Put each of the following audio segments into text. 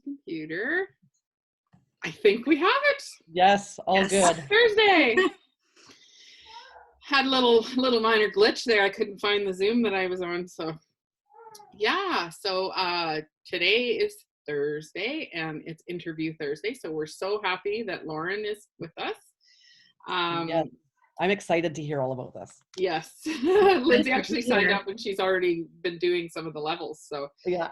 Computer. I think we have it. Yes, all good. Thursday. Had a little minor glitch there. I couldn't find the Zoom that I was on. So yeah, so today is Thursday and it's interview Thursday. So we're so happy that Lauren is with us. Yes. I'm excited to hear all about this. Yes. Lindsay actually signed up and she's already been doing some of the levels. So yeah.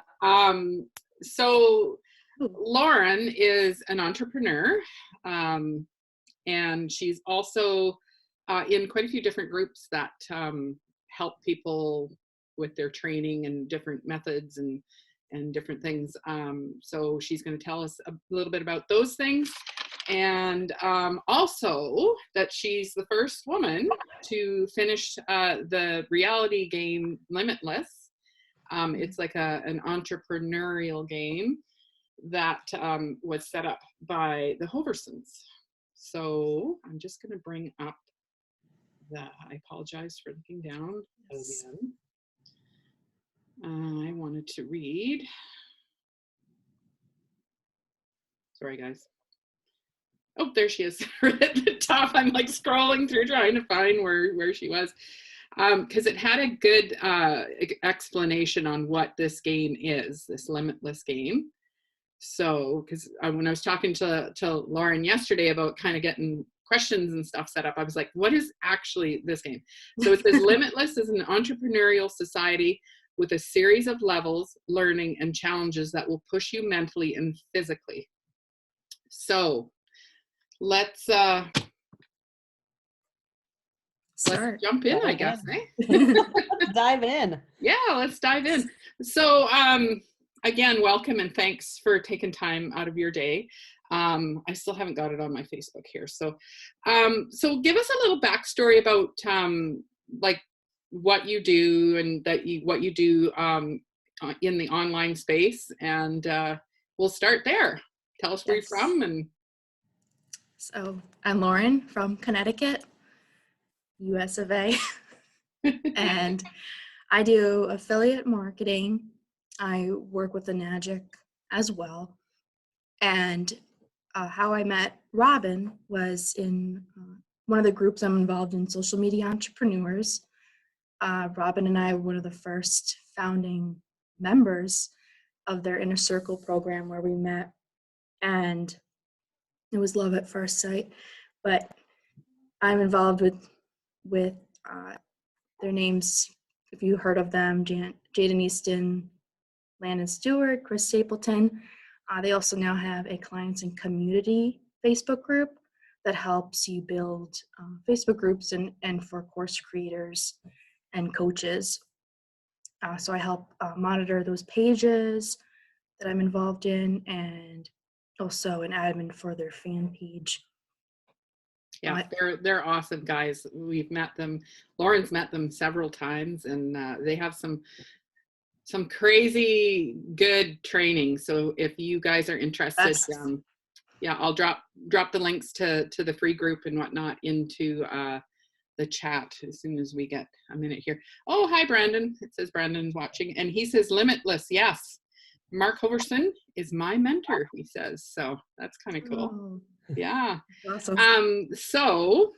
So Lauren is an entrepreneur, and she's also in quite a few different groups that help people with their training and different methods and different things. So she's going to tell us a little bit about those things. And also that she's the first woman to finish the reality game Limitless. It's like an entrepreneurial game that was set up by the Hoversons. So I'm just going to bring up I apologize for looking down again. I wanted to read. Sorry, guys. Oh, there she is right at the top. I'm like scrolling through trying to find where she was. Because it had a good explanation on what this game is, this Limitless game. So, because when I was talking to Lauren yesterday about kind of getting questions and stuff set up, I was like, what is actually this game? So it says Limitless is an entrepreneurial society with a series of levels, learning, and challenges that will push you mentally and physically. So let's jump in, I guess. Eh? Dive in. Yeah, let's dive in. So again, welcome and thanks for taking time out of your day. I still haven't got it on my Facebook here. So give us a little backstory about like what you do and what you do in the online space, and we'll start there. Tell us where you're from. And so I'm Lauren from Connecticut, US of A, and I do affiliate marketing. I work with the Nagic as well. And how I met Robin was in one of the groups I'm involved in, Social Media Entrepreneurs. Robin and I were one of the first founding members of their Inner Circle program where we met. And it was love at first sight. But I'm involved with their names, if you heard of them, Jaden Easton, Landon Stewart, Chris Stapleton. They also now have a clients and community Facebook group that helps you build Facebook groups and for course creators and coaches. So I help monitor those pages that I'm involved in, and also an admin for their fan page. Yeah, they're awesome guys. We've met them. Lauren's met them several times, and they have some crazy good training. So if you guys are interested, yeah, I'll drop the links to the free group and whatnot into the chat as soon as we get a minute here. Oh, hi, Brandon. It says Brandon's watching, and he says Limitless. Yes, Mark Hoverson is my mentor, he says. So that's kind of cool. Oh, yeah. Awesome. So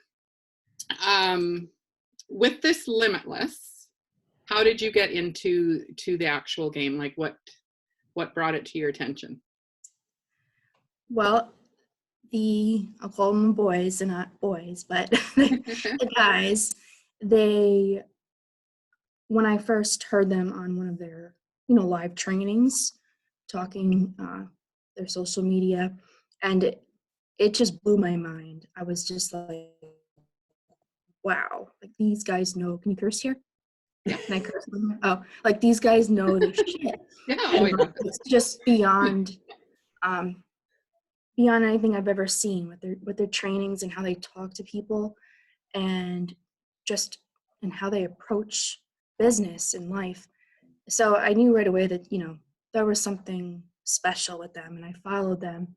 with this Limitless, how did you get into the actual game? Like what brought it to your attention? Well, I'll call them boys, and not boys, but the guys, when I first heard them on one of their, live trainings, talking their social media, and it just blew my mind. I was just like, wow, like these guys know. Can you curse here? Yeah, can I curse? Oh, like these guys know their shit. Yeah, it's just beyond anything I've ever seen with their trainings and how they talk to people, and how they approach business and life. So I knew right away that there was something special with them, and I followed them,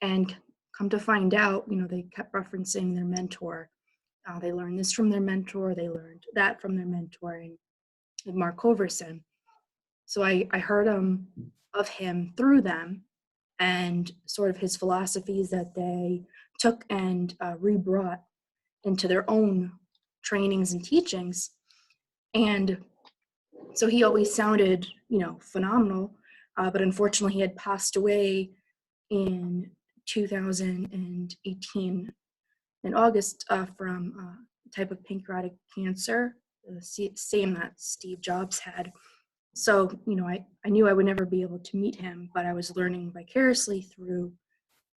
and come to find out, they kept referencing their mentor. They learned this from their mentor. They learned that from their mentor, and Mark Hoverson. So I heard of him through them, and sort of his philosophies that they took and rebrought into their own trainings and teachings. And so he always sounded, phenomenal. But unfortunately, he had passed away in 2018 in August from a type of pancreatic cancer, the same that Steve Jobs had. So, I knew I would never be able to meet him, but I was learning vicariously through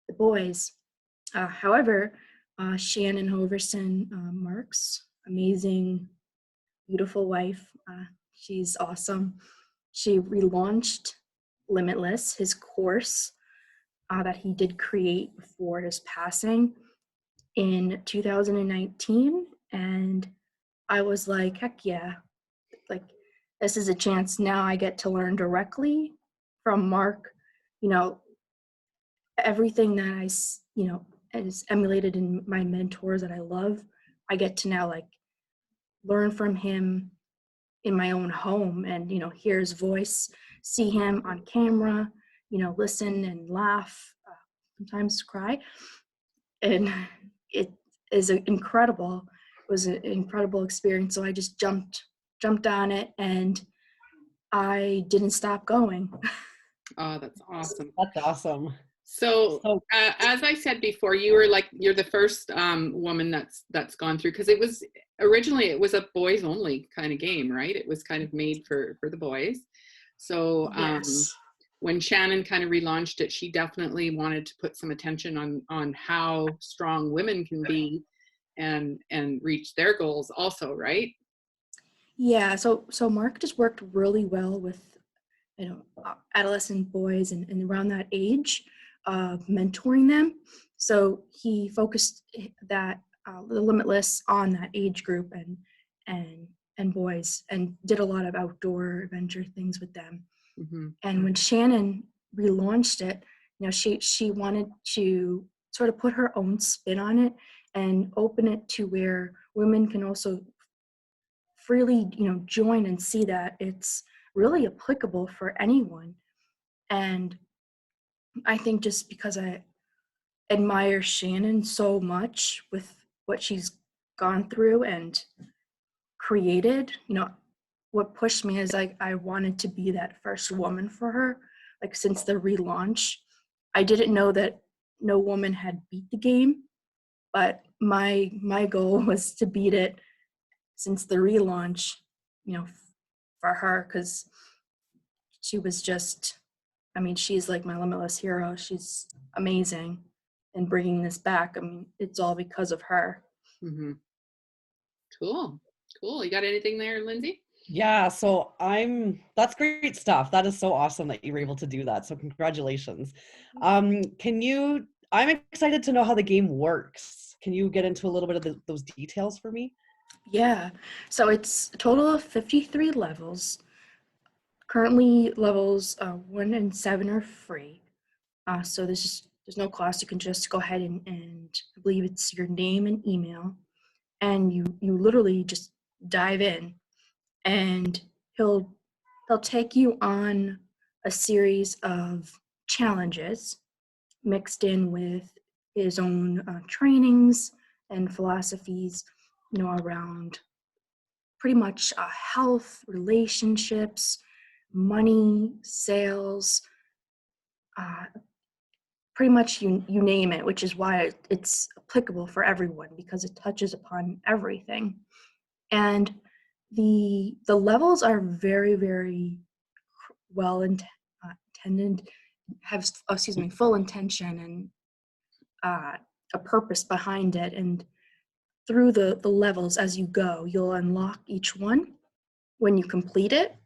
the boys. However, Shannon Hoverson Marks, amazing, beautiful wife. She's awesome. She relaunched Limitless, his course that he did create before his passing in 2019. And I was like, heck yeah, like this is a chance now I get to learn directly from Mark, you know, everything that is emulated in my mentors that I love. I get to now like learn from him in my own home and, hear his voice, see him on camera, listen and laugh, sometimes cry. And it is incredible. It was an incredible experience. So I just jumped on it and I didn't stop going. Oh, that's awesome. That's awesome. So, as I said before, you're the first woman that's gone through, because originally it was a boys only kind of game, right? It was kind of made for the boys. So Yes. when Shannon kind of relaunched it, she definitely wanted to put some attention on how strong women can be and reach their goals also, right? Yeah. So Mark just worked really well with adolescent boys and around that age, mentoring them. So he focused that the Limitless on that age group and boys, and did a lot of outdoor adventure things with them. Mm-hmm. And when Shannon relaunched it, she wanted to sort of put her own spin on it and open it to where women can also freely, join and see that it's really applicable for anyone. And I think just because I admire Shannon so much with what she's gone through and created, what pushed me is I wanted to be that first woman for her. Like since the relaunch, I didn't know that no woman had beat the game, but my goal was to beat it since the relaunch, for her, because she was just, she's like my limitless hero. She's amazing. And bringing this back, it's all because of her. Mm-hmm. Cool. You got anything there, Lindsay? Yeah, so that's great stuff. That is so awesome that you were able to do that. So congratulations. I'm excited to know how the game works. Can you get into a little bit of those details for me? Yeah. So it's a total of 53 levels. Currently, levels 1 and 7 are free. So there's no cost. You can just go ahead and I believe it's your name and email, and you literally just dive in, and he'll take you on a series of challenges mixed in with his own trainings and philosophies, around pretty much health, relationships, money, sales, uh, pretty much you name it, which is why it's applicable for everyone because it touches upon everything. And the levels are very, very well intended, have full intention and a purpose behind it. And through the levels as you go, you'll unlock each one when you complete it.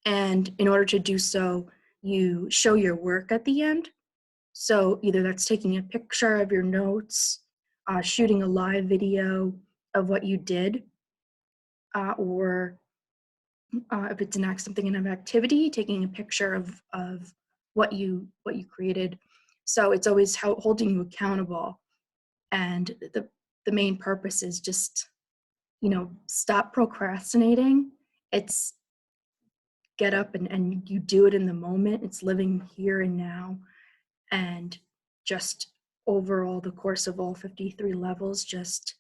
And in order to do so, you show your work at the end. So either that's taking a picture of your notes, shooting a live video of what you did, or if it's something in an activity, taking a picture of what you created. So it's always holding you accountable. And the main purpose is just, stop procrastinating. It's get up and you do it in the moment. It's living here and now. And just overall, the course of all 53 levels, just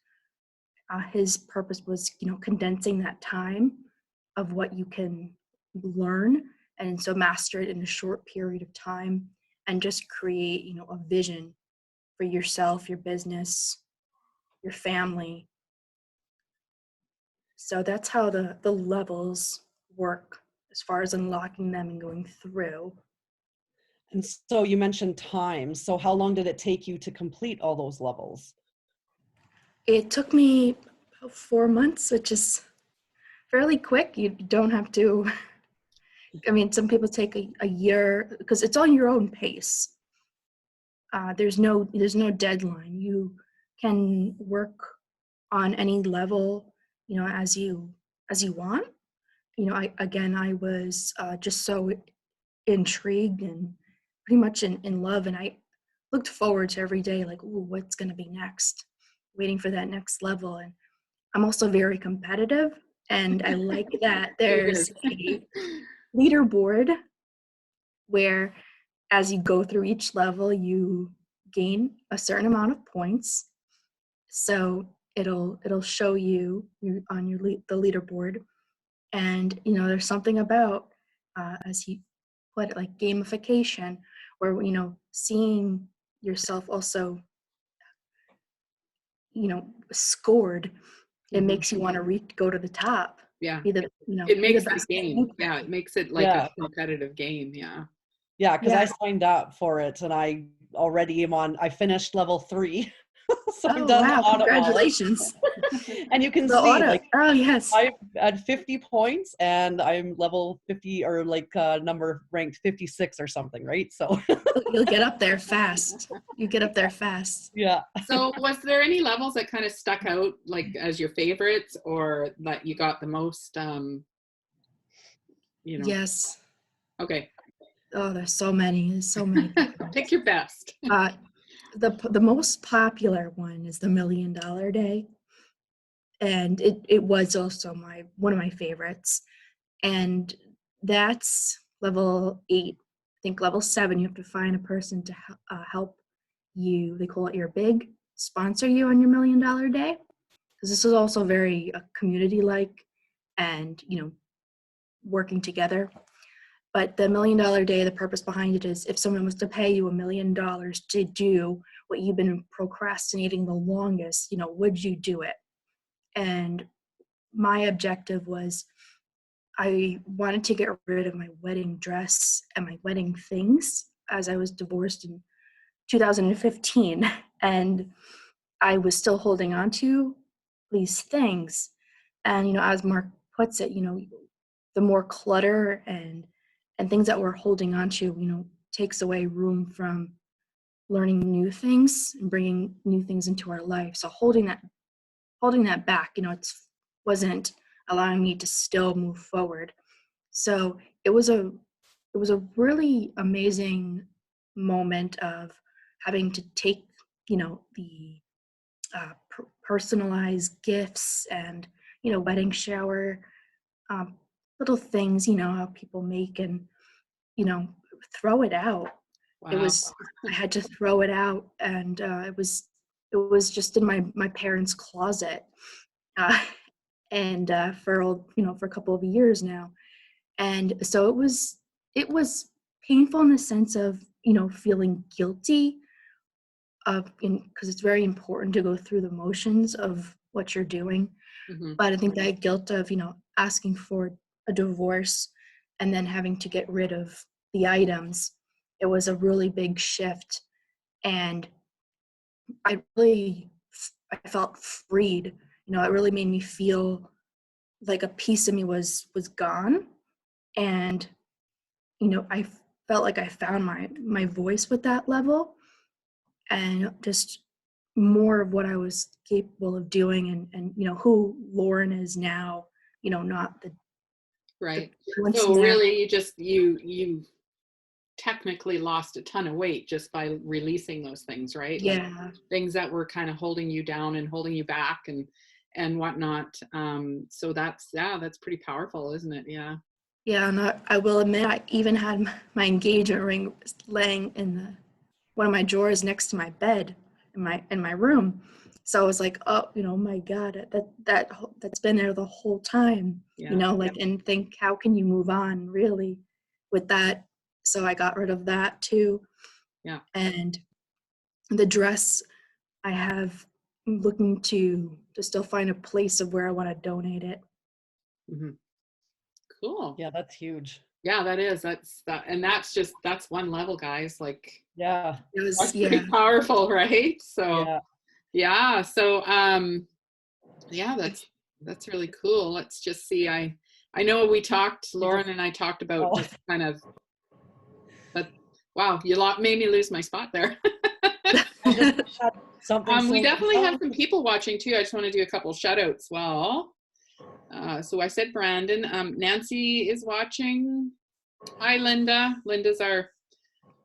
his purpose was, condensing that time of what you can learn, and so master it in a short period of time, and just create, a vision for yourself, your business, your family. So that's how the levels work as far as unlocking them and going through. And so you mentioned time. So how long did it take you to complete all those levels? It took me about 4 months, which is fairly quick. You don't have to, I mean, some people take a year because it's on your own pace. There's no deadline. You can work on any level, as you want. I was just so intrigued and pretty much in love, and I looked forward to every day, like, ooh, what's going to be next, waiting for that next level. And I'm also very competitive, and I like that there's a leaderboard where, as you go through each level, you gain a certain amount of points. So it'll show you on the leaderboard. And there's something about, as you put it, like gamification, where seeing yourself also scored, it makes you want to go to the top. Yeah. Be the It be the makes the best that game. you Yeah, can. it makes it like a competitive game. Yeah. Yeah, because Yeah. I signed up for it and I already am I finished level 3. So I've Oh done the wow! audit wallet. Congratulations. And you can The see, audit. like, Oh yes. I'm at 50 points and I'm level 50 or like number ranked 56 or something, right? So You'll get up there fast. You get up there fast. yeah. So was there any levels that kind of stuck out like as your favorites, or that you got the most, Yes. Okay. Oh, there's so many. There's so many good ones. Pick your best. The most popular one is the $1 Million Day, and it was also one of my favorites. And that's level 8. I think level 7, you have to find a person to help you. They call it your big, sponsor you on your $1 Million Day, because this is also very community-like, and working together. But the $1 Million Day, the purpose behind it is, if someone was to pay you $1 million to do what you've been procrastinating the longest, would you do it? And my objective was, I wanted to get rid of my wedding dress and my wedding things, as I was divorced in 2015. And I was still holding on to these things. And, as Mark puts it, the more clutter and things that we're holding on to, takes away room from learning new things and bringing new things into our life. So holding that back, it wasn't allowing me to still move forward. So it was a really amazing moment of having to take, the personalized gifts and, wedding shower, little things, how people make, and, throw it out. Wow. I had to throw it out, and it was just in my parents' closet, and for a couple of years now. And so it was painful in the sense of, feeling guilty because it's very important to go through the motions of what you're doing. Mhm. But I think that guilt of, asking for a divorce and then having to get rid of the items, it was a really big shift. And I felt freed. It really made me feel like a piece of me was gone. And, I felt like I found my voice with that level, and just more of what I was capable of doing, and who Lauren is now, not the Right. once So now. really you technically lost a ton of weight just by releasing those things, right? Like Yeah. things that were kind of holding you down and holding you back and whatnot. So that's pretty powerful, isn't it? Yeah. Yeah, and I will admit, I even had my engagement ring laying in one of my drawers next to my bed in my room. So I was like, oh, my God, that's been there the whole time, Yeah. like, and think, how can you move on really with that? So I got rid of that too. Yeah. And the dress I have, I'm looking to still find a place of where I want to donate it. Mm-hmm. Cool. Yeah, that's huge. Yeah, that's one level, guys. Like, Yeah. that's pretty powerful, right? So Yeah. yeah. So yeah, that's really cool. Let's just see. I know Lauren and I talked about just kind of, but wow, made me lose my spot there. I just had something We so definitely have some people watching too. I just want to do a couple shout outs. Well, so I said Brandon. Nancy is watching. Hi, Linda.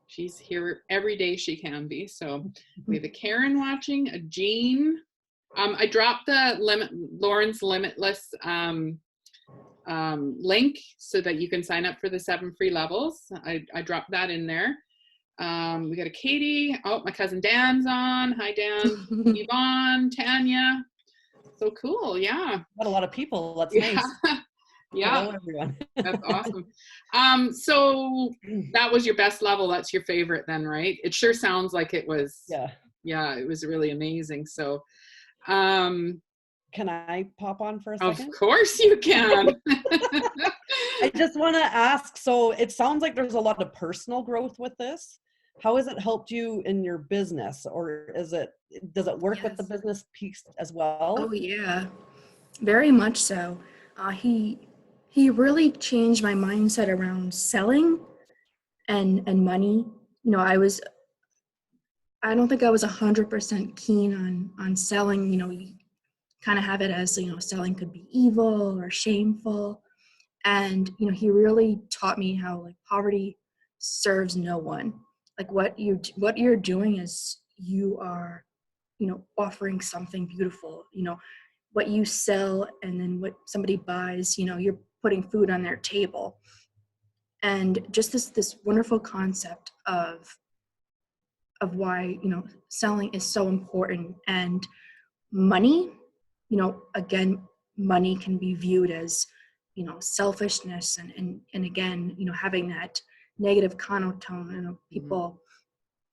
She's here every day she can be. So we have a Karen watching, a Jean. I dropped the Lauren's Limitless link so that you can sign up for the 7 free levels. I dropped that in there. We got a Katie. Oh, my cousin Dan's on. Hi, Dan. Yvonne, Tanya. So cool. Yeah. Got a lot of people. That's Yeah. nice. Yeah. Hello, everyone. That's awesome. So that was your best level. That's your favorite then, right? It sure sounds like it was. Yeah, it was really amazing. So can I pop on for a second? Of course you can. I just want to ask, so it sounds like there's a lot of personal growth with this. How has it helped you in your business, or does it work with the business piece as well? Oh yeah, very much so. He really changed my mindset around selling and money. I don't think I was 100% keen on selling. You kind of have it as, selling could be evil or shameful. And, he really taught me how, like, poverty serves no one. Like, what you're doing is you are, offering something beautiful. What you sell and then what somebody buys, you're putting food on their table. And just this wonderful concept of why, selling is so important. And money, again, money can be viewed as, selfishness and again, having that negative connotation. People,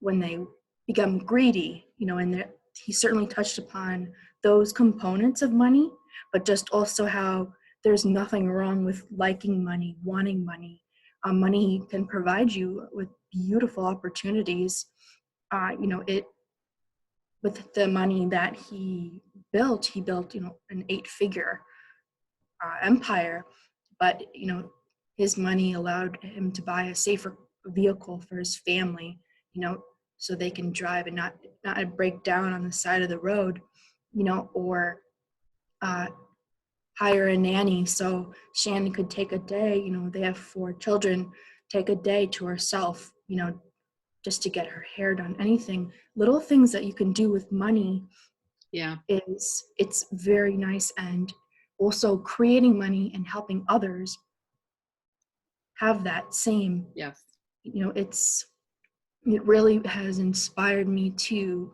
when they become greedy, and he certainly touched upon those components of money, but just also how there's nothing wrong with liking money, wanting money. Money can provide you with beautiful opportunities. With the money that he built, an 8-figure empire, but his money allowed him to buy a safer vehicle for his family, so they can drive and not break down on the side of the road, or hire a nanny so Shannon could take a day. They have 4 children, take a day to herself, just to get her hair done. Anything, little things that you can do with money. Yeah, it's very nice. And also creating money and helping others have that same. Yes. It really has inspired me to,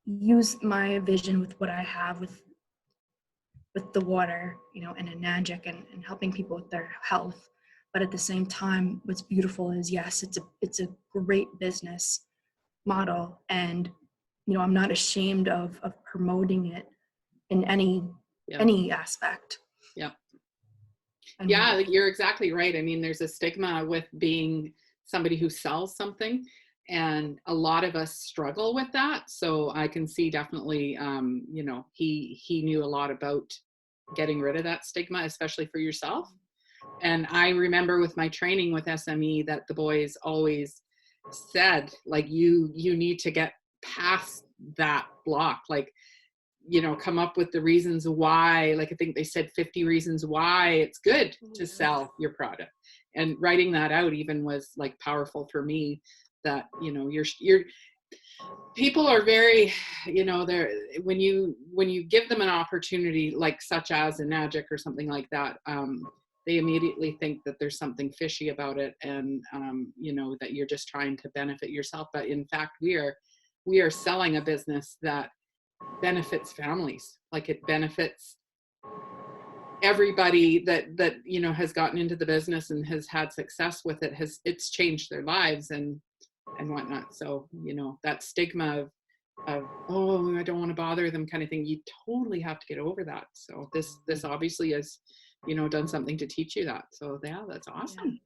use my vision with what I have with the water, and Enagic and helping people with their health. But at the same time, what's beautiful is, yes, it's a great business model. And, I'm not ashamed of promoting it in any aspect. Yeah. Yeah, you're exactly right. I mean, there's a stigma with being somebody who sells something, and a lot of us struggle with that. So I can see definitely, he knew a lot about getting rid of that stigma, especially for yourself. And I remember with my training with SME that the boys always said, like, you need to get past that block, like, come up with the reasons why. Like, I think they said 50 reasons why it's good to sell your product, and writing that out even was like powerful for me, that you're people are very, they're, when you give them an opportunity, like such as a Enagic or something like that, they immediately think that there's something fishy about it, and you know, that you're just trying to benefit yourself. But in fact, we are selling a business that benefits families. Like, it benefits everybody that you know has gotten into the business and has had success with it. It's changed their lives and whatnot. So, you know, that stigma of oh, I don't want to bother them kind of thing, you totally have to get over that. So this obviously has, you know, done something to teach you that. So yeah, that's awesome.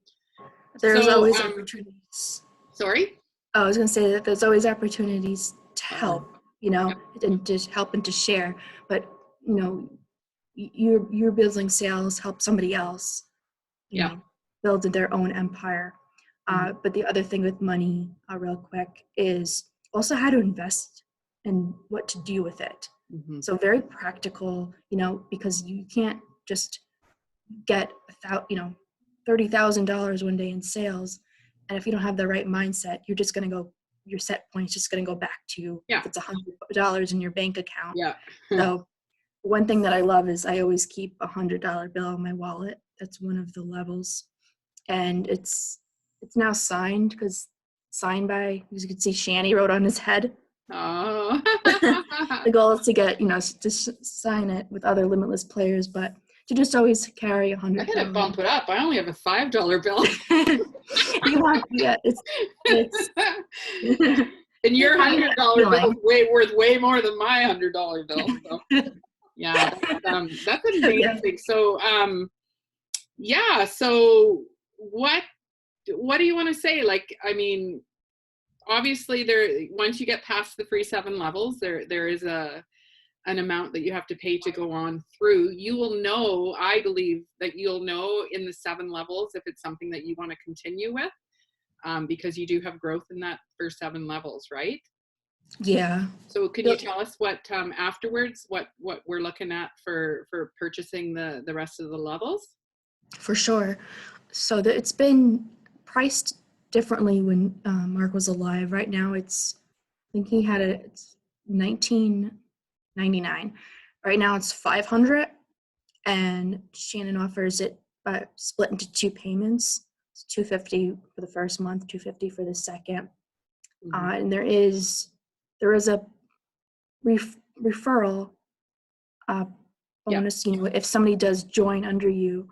There's So, always opportunities. Sorry? Oh, I was going to say that there's always opportunities to help, you know, Yep. and to help and to share. But, you know, you're building sales, help somebody else, you Yeah. know, build their own empire. But the other thing with money, real quick, is also how to invest and what to do with it. Mm-hmm. So very practical, you know, because you can't just get $30,000 one day in sales, and if you don't have the right mindset, you're just going to go, your set point's just going to go back to if it's $100 in your bank account. Yeah. So one thing that I love is I always keep a $100 bill in my wallet. That's one of the levels, and it's now signed by, as you can see, Shanny wrote on his head. Oh. The goal is to get, you know, to sign it with other Limitless players, but to just always carry $100. I gotta bump it up. I only have a $5 bill. You want, yeah, it's and your $100 bill is worth way more than my $100 bill. So. Yeah, that's amazing. So yeah, so what do you want to say? Like, I mean, obviously once you get past the free 7 levels, there is an amount that you have to pay to go on through. You will know, I believe that you'll know in the 7 levels if it's something that you want to continue with, because you do have growth in that first 7 levels, right? Yeah. So can you tell us what afterwards, what we're looking at for purchasing the rest of the levels? For sure. So it's been priced differently when Mark was alive. Right now it's, I think he had it's $19.99. Right now it's $500, and Shannon offers it split into 2 payments. It's $250 for the first month, $250 for the second. Mm-hmm. And there is a referral bonus. You know, if somebody does join under you,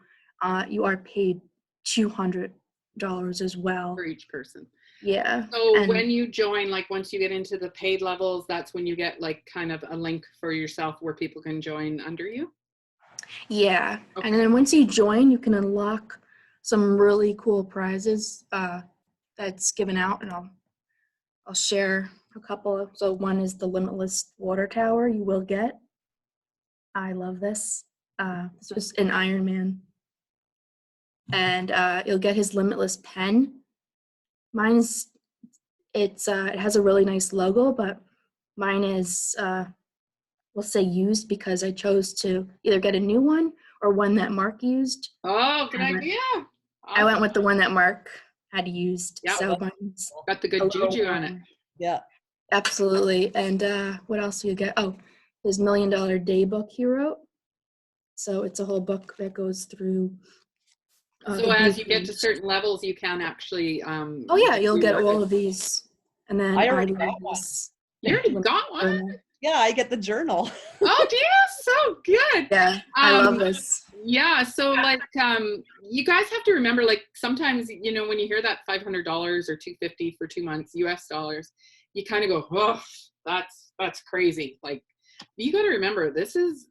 you are paid $200 as well for each person. Yeah. So when you join, like once you get into the paid levels, that's when you get like kind of a link for yourself where people can join under you? Yeah. Okay. And then once you join, you can unlock some really cool prizes that's given out, and I'll share a couple. So one is the Limitless water tower you will get. I love this. This was an Iron Man. And you'll get his Limitless pen. Mine's, it has a really nice logo, but mine is, we'll say used, because I chose to either get a new one or one that Mark used. Oh, good idea. Awesome. I went with the one that Mark had used. Yeah, so well, mine's got the good juju on it. Yeah. Absolutely. And what else do you get? Oh, his $1 Million Day book he wrote. So it's a whole book that goes through. So as you get to certain levels, you can actually. Oh yeah, you'll get all of these. And then I already got one. You already got one? Yeah, I get the journal. Oh, do you? So good. Yeah, I love this. Yeah, so like you guys have to remember, like sometimes, you know, when you hear that $500 or $250 for 2 months US dollars, you kind of go, oh, that's crazy. Like, you got to remember, this is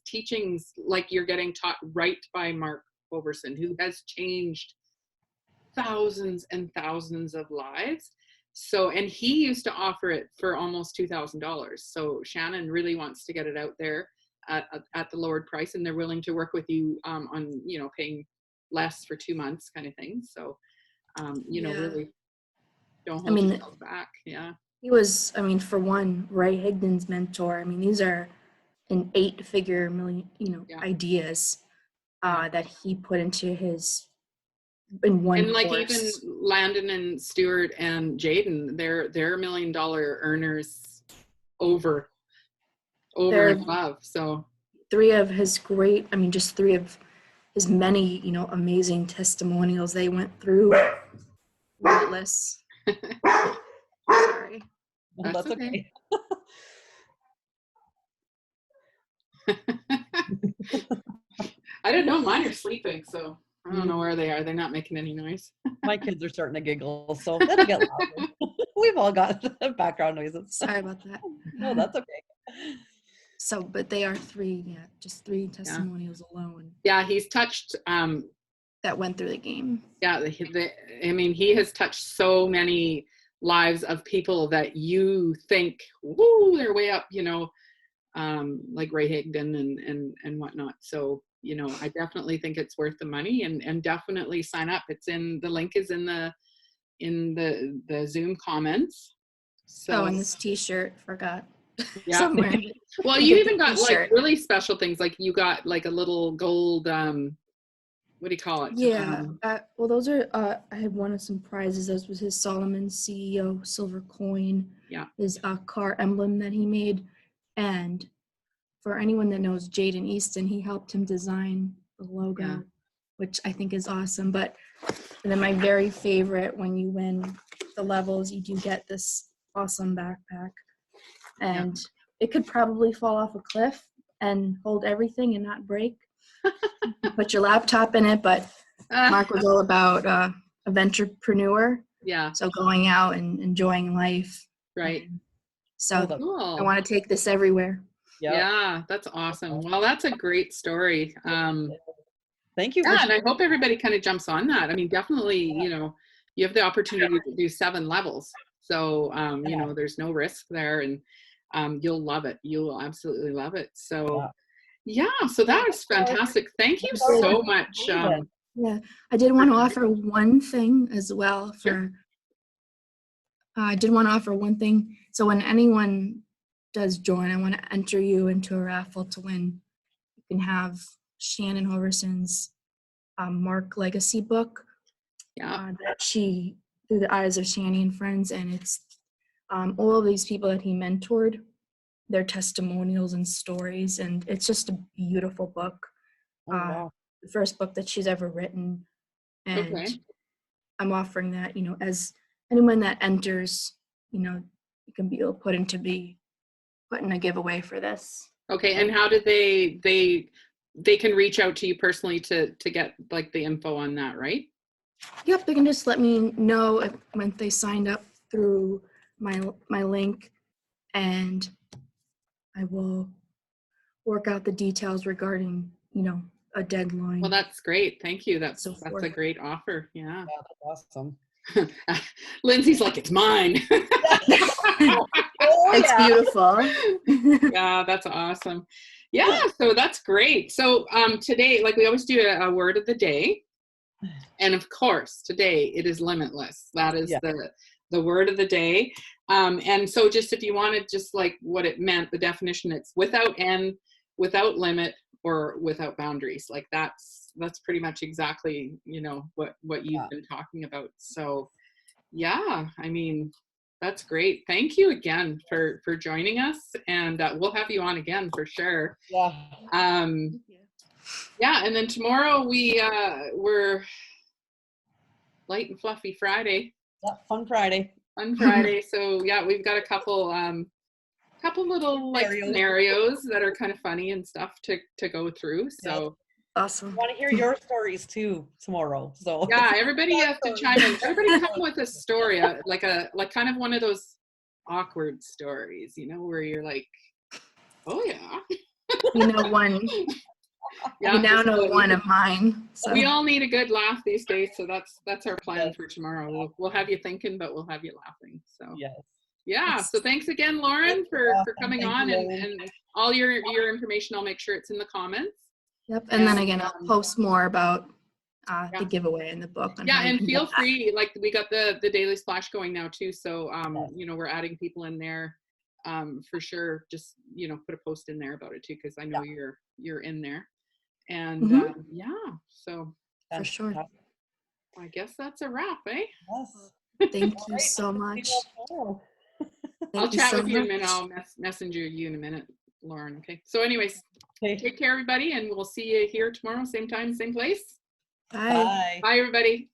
teachings like you're getting taught right by Mark Overson, who has changed thousands and thousands of lives. So, and he used to offer it for almost $2,000. So Shannon really wants to get it out there at the lowered price, and they're willing to work with you on, you know, paying less for 2 months kind of thing. So, you know, really don't hold yourself back. Yeah. He was, for one, Ray Higdon's mentor. These are an 8-figure million, ideas that he put into his, in one and like course. Even Landon and Stuart and Jaden, they're $1 million earners over and above. So 3 of his great, just 3 of his many, amazing testimonials they went through. Limitless. Sorry. Well, that's okay. I don't know. Mine are sleeping, so I don't know where they are. They're not making any noise. My kids are starting to giggle, so it'll get louder. We've all got background noises. Sorry about that. No, that's okay. So, but they are just three testimonials alone. Yeah, he's touched. That went through the game. Yeah, I mean, he has touched so many lives of people that you think, woo, they're way up, like Ray Higdon and whatnot. So, I definitely think it's worth the money, and definitely sign up. The link is in the Zoom comments. So, and this T-shirt, forgot. Yeah. Somewhere. Well, you even got like really special things. Like you got like a little gold, what do you call it? Yeah. Well, those are, I had won some prizes. Those was his Solomon CEO silver coin. Yeah. His car emblem that he made. And for anyone that knows Jaden Easton, he helped him design the logo, which I think is awesome. And then my very favorite, when you win the levels, you do get this awesome backpack. And it could probably fall off a cliff and hold everything and not break. Put your laptop in it, but Mark was all about a venturepreneur. Yeah. So going out and enjoying life. Right. So cool. I want to take this everywhere. Yeah, that's awesome. Well, that's a great story. Thank you. Yeah, and I hope everybody kind of jumps on that. I mean, definitely, you have the opportunity to do 7 levels. So, there's no risk there, and you'll love it. You'll absolutely love it. So, so that was fantastic. Thank you so much. I did want to offer one thing as well. I did want to offer one thing. So when anyone does join, I want to enter you into a raffle to win. You can have Shannon Hoverson's Mark Legacy book. That she, Through the Eyes of Shanny and Friends, and it's all of these people that he mentored, their testimonials and stories, and it's just a beautiful book. The first book that she's ever written, and I'm offering that, as anyone that enters, you can be put in a giveaway for this. Okay, and how did they can reach out to you personally to get like the info on that, right? Yep, they can just let me know when they signed up through my link, and I will work out the details regarding, a deadline. Well, that's great. Thank you. That's a great offer. Yeah. That's awesome. Lindsay's like, it's mine. It's beautiful. Yeah, that's awesome. Yeah, so that's great. So today, like we always do a word of the day. And of course, today it is limitless. That is the word of the day. And so just if you wanted just like what it meant, the definition, it's without end, without limit, or without boundaries. Like that's pretty much exactly, what you've been talking about. So yeah, I mean, that's great. Thank you again for joining us, and we'll have you on again for sure. Yeah, and then tomorrow we're Light and Fluffy Friday. Fun Friday. Fun Friday. So yeah, we've got a couple little like scenarios that are kind of funny and stuff to go through. So awesome. I want to hear your stories too tomorrow. So yeah, everybody has to chime in. Everybody come with a story, like kind of one of those awkward stories, where you're like, oh yeah. One. Yeah, you now know one of mine. So. We all need a good laugh these days, so that's our plan for tomorrow. We'll have you thinking, but we'll have you laughing. So yeah. So thanks again, Lauren, for coming on, and all your information. I'll make sure it's in the comments. Yep, and then again, I'll post more about the giveaway in the book. Yeah, and feel free. Like we got the Daily Splash going now too, so we're adding people in there for sure. Just put a post in there about it too, because I know you're in there. And so for sure. I guess that's a wrap, eh? Yes. Thank you so much. I'll chat with you in a minute. I'll messenger you in a minute, Lauren. Okay. So anyways, Okay. Take care, everybody, and we'll see you here tomorrow, same time, same place. Bye. Bye. Bye, everybody.